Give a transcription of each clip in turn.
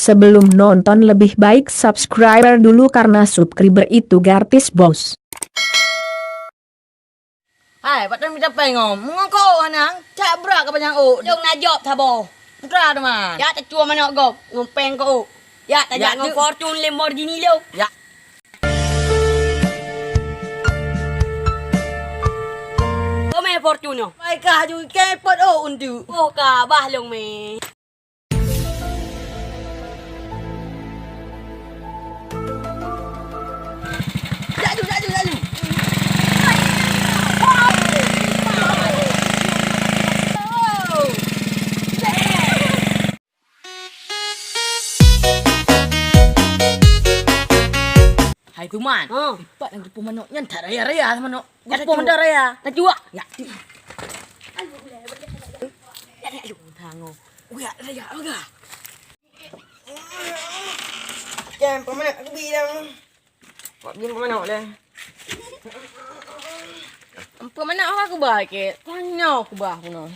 Sebelum nonton lebih baik subscriber dulu karena subscriber itu gratis bos. Hai, bắt đầu mình ngom, ngon cô anh nắng, chả bra cái banyang u, Dong na job thabo. ra đâu mà. Ya ta chua manok gop, ngompeng ko. Ya ta Ya, ngom tu- fortune Lamborghini lo. Dạ. Ko me fortune no. Mày cả chú cái bớt ô ổn chứ. Oh ka bah long me. Dạ chú. Hai kuman. Ha. Pak yang grupo manok nyan tak raya sama manok. Ya, Grupo tu. manok raya. Ta chua. Ya. Thango. Uya raya aga. Kem pemanok aku bilang. Pak bin pemanok dah. Pemanok aku bah ke. Tanya aku bah puno.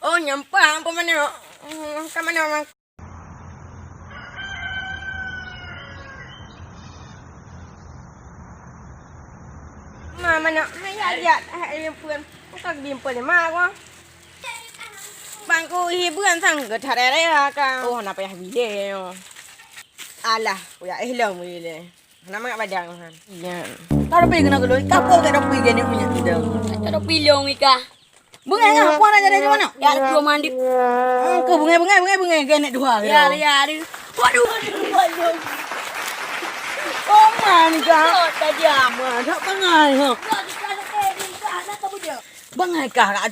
Oh nyampang pemanok. Kamanok. Mà nó mấy dạ hãy liêm phương các điểm phương mà quá bạn cô hi bươn thằng cái thật đấy là cả ô nó phải bị đè là cô ya hello mày le nó mà bà đang hả tao bị cái nó cái lối các cô cái nó bị cái này punya itu Ta do pilong ika. bunga nggak aku aja dari mana Ya ta chua mandi. ke bunga cái này dua Ya di. Waduh. oh man ka Ta jam. mà thắc bangai hả bangai ka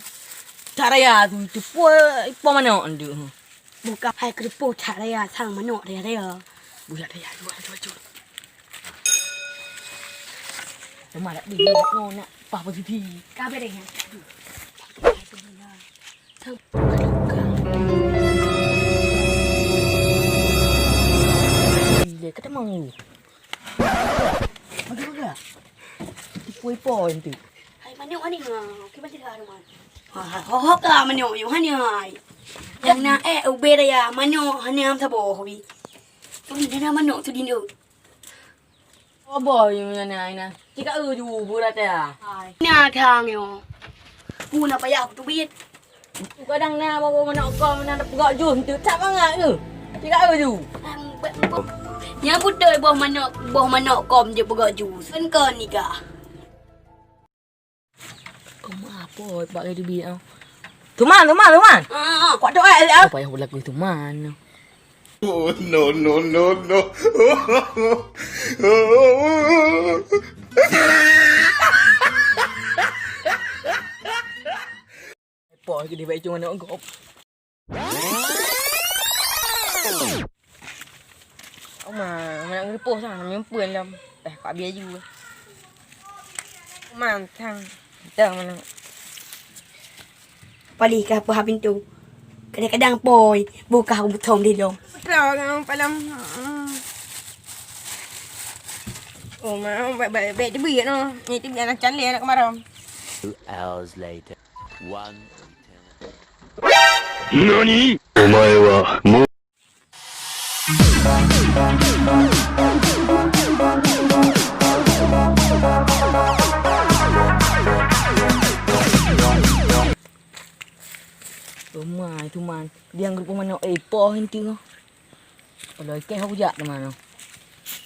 cara ya tu po mana ndu Buka hai kerupuk cara ya sang manok dia dia. buat ya dua Mà đã bị ngon ạ, bảo vào thì Ka be deh. để cái mau ngủ. Aduh enggak. Tipui poin tu. Hai manok ani ha. Ki ban tiga rumah. Ha ka manok yo hani hai. Yang na ube dia manok hani am thabo hobi. Ini dia manok tu dinu. Có bò như này nè. Chỉ có dù vừa ra à. Nhà thang yo. Ku na pa ya tu biết. Có đằng nào mà nó con nó gọi dùm từ thắp ngại Chỉ có dù. Nya put đời boh manok kom je boga jus. Kan kan ni ka. Kamu apa pak dia bi ah. Tuman. Kau doa ya. Apa yang lagu tuman. Oh, no. Bỏ cái đi vậy chung nó gộp. Ông mà cái po sang nó miếngปืน lắm. Để quả bia du. Mà thằng tờ mà nó Pali ka pa pintu. Kadang-kadang poy buka aku butom di dong. rồi không phải lắm. Ủa mà không phải bẹ cái bia nó. Nhìn cái bia nó chắn liền nó có mà không. 2 hours later. One eternity. 何お前はもう Tuman. Dia grupo mana po hinti ko. Aloy ke ho ja naman no.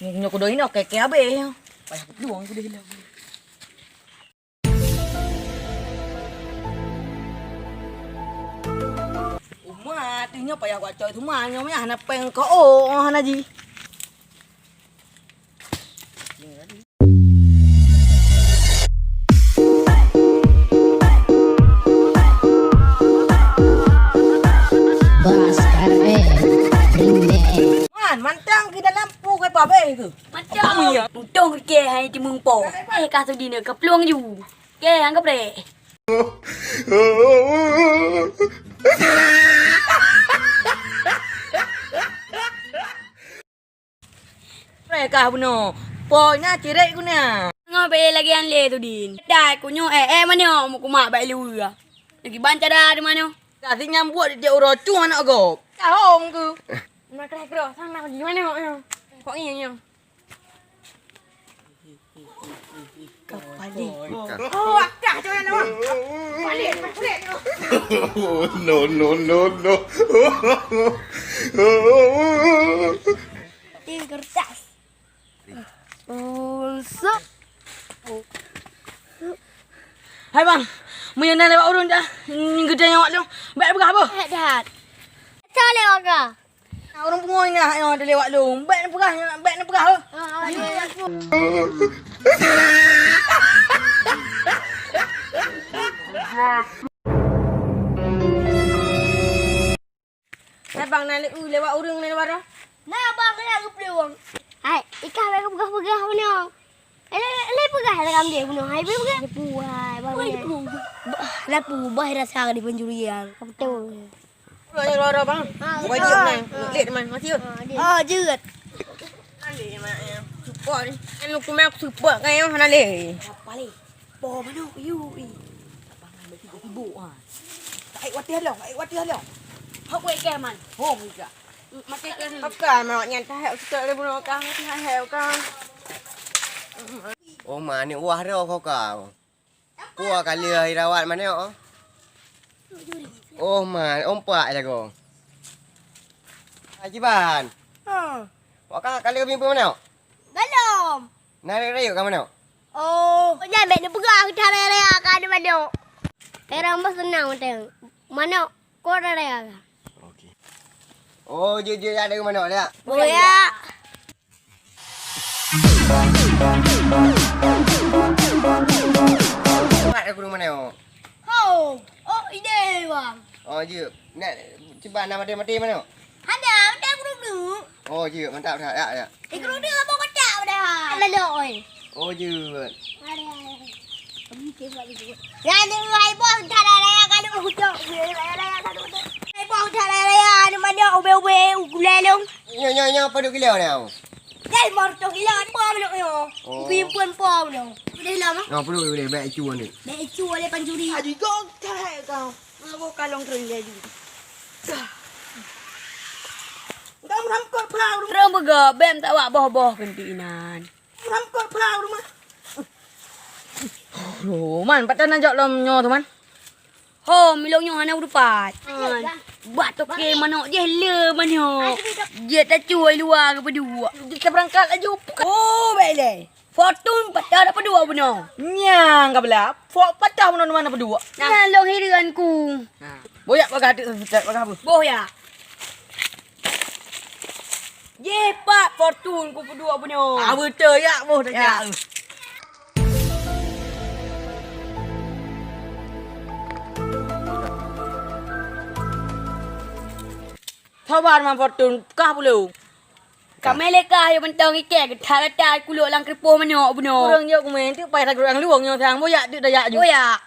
Nyo ko doy no ke abe yo. Ay duwang ko dihila. Uma tinyo pa ya kwa choy tuman nyo mya hanap peng ko o hana ji. Mantang kita lampu ke babe tu. Macam untung ke hai ti mung po. Ka tu di ne ka pluang ju. Ke anggap re. Mereka puno. Po nya cirek ku na. Ngabe lagi an le tu din. Dai ku nyo manyo mo kuma ba lu ya. Lagi banca dah di mana? Kasi nyambut dia uro cuma nak go. Kau om ku. Nak kira sang nak di mana kau? Kau ini yang. Kepala. Oh, akak macam mana? Balik. no, no, no, no. Tiga kertas. Pulsa. Hai bang, mun nak lewat urun dah. Ni gede yang awak tu. Baik berah apa? Dah. Cak lewat ke? Orang pengoi ni yang ada lewat tu. Baik nak berah, baik nak berah. Hai bang nak lewat urun ni lewat dah. Nah, bang kena ke peluang. Hai, ikan mereka pegah-pegah mana? Ele pegah dalam dia punya. Hai, pegah. Puai, bang. Lapu bahaya rasa di penjurian. Betul. Lewat dah bang. Bukan dia ni. Lek man, mati tu. Oh, jeut. Lek man. Super ni. Kan lu kumai aku super kan yang nak lek. Apa ni? Bo mana? You. Abang ambil 3,000 ah. Tak watir dah, watir dah. Hok wei ke man. Hom juga. Mati ke ni. Apa mak nyantai kita ada bunuh kang, kita hel kang. Ô mà nếu qua đâu không cả qua cả lười ra bạn mà nếu ô mà ông lại là cô ai chứ bạn qua cả lười pin pun nào Belum. này đâyอยู่กันnào Oh, jangan benda pegah kita raya kan di mana? Era mas senang macam. Mana? Kau raya. ô chưa chưa ra đây mà nào đấy ạ Boya. bạn đây cũng mà nào Oh, ide bang. chưa nè chứ bạn nào mà đây mà đi mà nào Ada, ada kurung du. ô chưa mình tạo thả ạ Kurung du apa kacau dah. Lelo oi. ô chưa Yang ni bos cara raya kan hujung. Raya kan hujung. Bos cara raya ni mana ube ukulelong. nhau phải được cái liều nào Cái mor to gila pom lo yo. Pimpun pom lo. Dah lama. nó phải được để mẹ chua này Dah cuba le panjuri. Aji kau tak kau. Aku kalong terus jadi. Kau ramkot plau rumah. Terus bega bem tak wak boh-boh kentinan. Ramkot plau rumah. Loh, man patah nak jok lom nyo tu man. Ho, milong nyo hana urupat. Buat toke manok je le manok. Dia tak cuai luar ke berdua. Kita berangkat aja. Oh, baik le. Fortune patah dapat dua benar. Nyang kau bela. Fok patah mana mana berdua. Nah, long hirianku. Boyak bagah adik bagah apa? Boh ya. Ye, Pak, Fortune ku berdua benar. Ah betul ya, boh dah ya. Thabar man fortune kah bulu. Kami lekah yang mentang ikan ke thalatai kuluk lang kripoh manok benar. Orang yo komen tu pai tak orang luang yo thang boyak tu dah ya ju. Oh ya.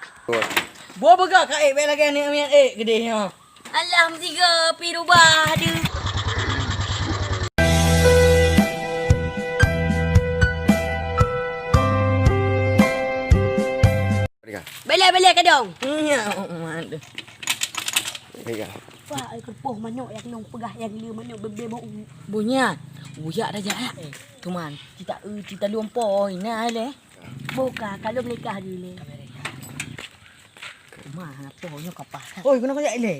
Bo bagah ka lagi ni amin gede ha. Alhamdulillah pirubah ada. Balik ke dong. Ya, man tu. đây cả Wah, kripoh manok yang long pegah yang leu manok bebek bau. Bonya. Boyak dah ya. Tu man, kita lumpoi nah le. Boka kalau menikah dile. Mah pohonnya kapas. Oi, kenapa ya le?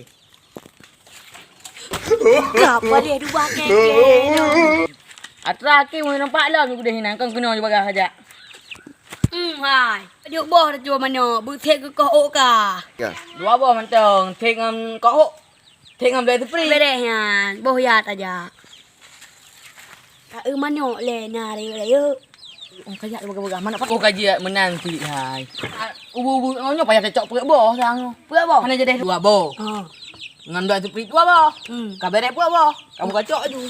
Apa dia dua keke. Atra ke mun nampak lah aku dah hinan kan kena je bagah aja. Hai. Dia boh dah jual manok, butek ke kau ka. kìa Dua boh mantong, thek ngam kau. Thek ngam dari free. Berehan, boh ya aja. Ka manok le nari le yo. Oh kayak bagah-bagah mana pak. Oh kaji menanti hai. Ubu ngono payah kecok perut boh sang. Puak boh. Mana jadi dua boh. Ha. Ngam dua tu free dua boh. Hmm. Kabere puak boh. Kamu kacok aju.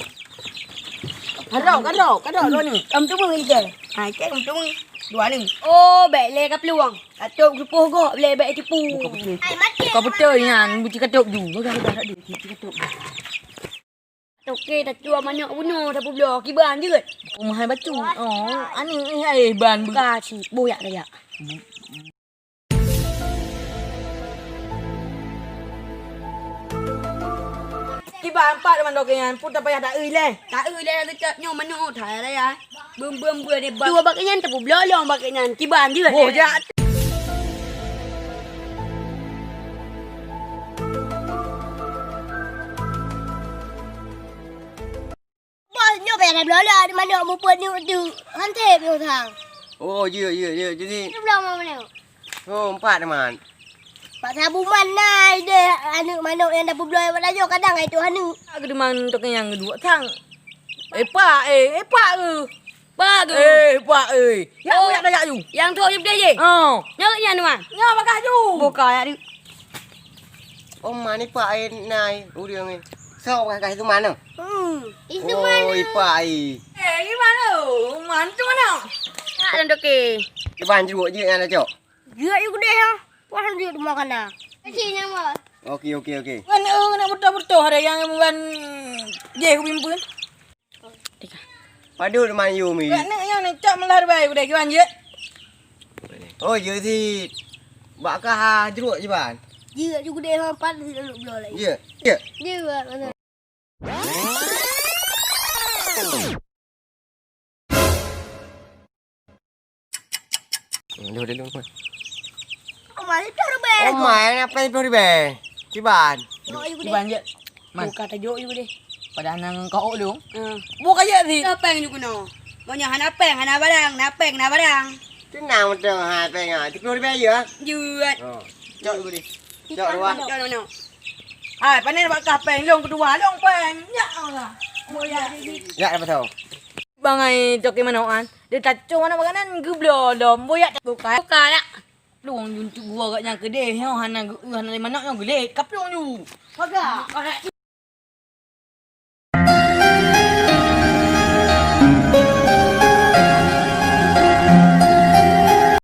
Kadau lo ni. Kamu tu pun ke? Hai ke kamu tu dua ni. Oh, baik le ka peluang. Atuk grupoh go le baik tipu. Ai mati. Kau betul yan, buci katuk ju. Bagah tak ada buci katuk. Okey, dah jual manok bunuh dah blok kiban je. Umah batu. Oh, ani ai ban Ka ci boyak dah ya. ba empat man dokengan pun tak payah tak le. Tak le dekat nyo mano thai ada ya. Bum bua de dua bakenyan tapi belolong bakenyan. Kiban dia. Oh ja. Bos nyo bayar belolong di mana mu pun tu. Hante pi thang. Oh, ya. Jadi, Belum mau mana. oh, 4 teman. Pak sabu mana de anu mano yang dah belolong pada jo kadang itu anu. Aku demang dokengan kedua tang. Pak Pak Pak Ya Oh. aku dak you. Yang tu je dia je. Oh. Nyo nya anu ah. Ya bakal you. Buka ya dia. Oh, mana Pak ai nai. Dia ni. Sao kakak itu mana? Itu Oh, mana? Pak ai. Gimana? Mantu mana? Tak ada ke. Kiban jeruk je yang ada cok. Dia juga deh ha. Puan dia makan dah. Kecilnya mah. Okey. Kan nak betul-betul ada yang bukan je aku bimbun. Padu teman you mi. Kan nak yang nak cak melar baik udah kiban je. Oh, je si. Bakah jeruk je ban. Dia juga deh ha. Pan dia dulu belum lagi. Ya. Dia mana? Dulu. Oh, mana tu rebel. Oh, mai apa itu ribe? Kiban. Oh, juga deh. Kiban je. Man. Buka tajuk juga deh. Pada nang kau dong. Buka je si. Napeng juga no. Banyak hana peng, hana barang, napeng, hana barang. Chứ nào mà trường hai pe ngà, thì đi bây giờ. Juat. Chọn đi. Chọn đúng không? Jangan no. Ah, panen bakal peng long kedua long peng. Ya lah. Dạ là bắt đầu. Bangai cok manoan. Dia tak cuma nak makanan gublo dom. Boyak buka. Buka dah. Luang juntu gua kat yang kedai. Hana hana mana yang gede. Kaplong you. Pagar.